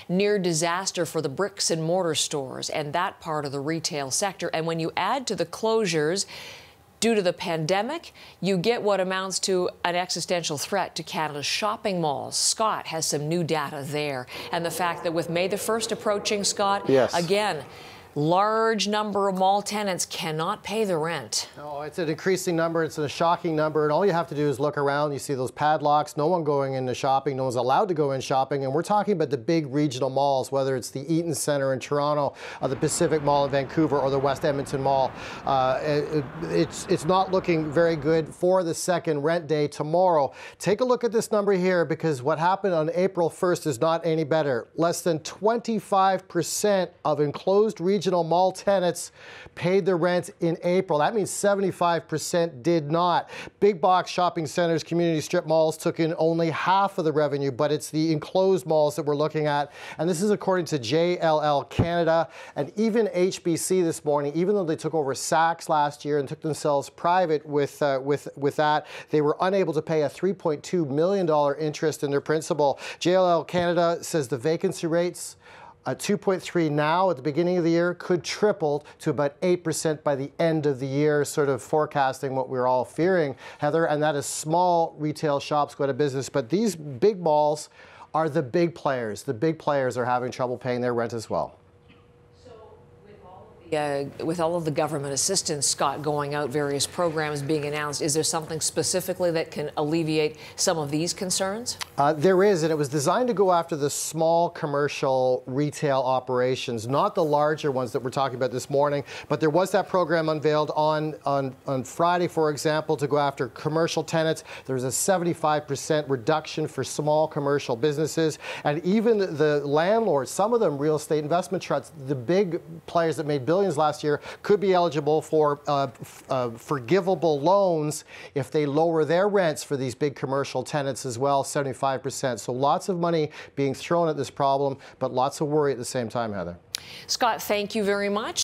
Near disaster for the bricks and mortar stores and that part of the retail sector. And when you add to the closures due to the pandemic, you get what amounts to an existential threat to Canada's shopping malls. Scott has some new data there. And the fact that with May the 1st approaching, Scott, again, large number of mall tenants cannot pay the rent. No, it's an increasing number. It's a shocking number. And all you have to do is look around. You see those padlocks. No one going into shopping. No one's allowed to go in shopping. And we're talking about the big regional malls, whether it's the Eaton Centre in Toronto, or the Pacific Mall in Vancouver, or the West Edmonton Mall. It's not looking very good for the second rent day tomorrow. Take a look at this number here, because what happened on April 1st is not any better. Less than 25% of enclosed regional mall tenants paid their rent in April. That means 75% did not. Big box shopping centers, community strip malls took in only half of the revenue, but it's the enclosed malls that we're looking at. And this is according to JLL Canada. And even HBC this morning, even though they took over Saks last year and took themselves private with that, they were unable to pay a $3.2 million interest in their principal. JLL Canada says the vacancy rates at 2.3 now at the beginning of the year could triple to about 8% by the end of the year, sort of forecasting what we're all fearing, Heather, and that is small retail shops go out of business. But these big malls are the big players. The big players are having trouble paying their rent as well. With all of the government assistance, Scott, going out, various programs being announced, is there something specifically that can alleviate some of these concerns? There is, and it was designed to go after the small commercial retail operations, not the larger ones that we're talking about this morning. But there was that program unveiled on Friday, for example, to go after commercial tenants. There's a 75% reduction for small commercial businesses. And even the landlords, some of them real estate investment trusts, the big players that made billions last year, could be eligible for forgivable loans if they lower their rents for these big commercial tenants as well, 75%. So lots of money being thrown at this problem, but lots of worry at the same time, Heather. Scott, thank you very much.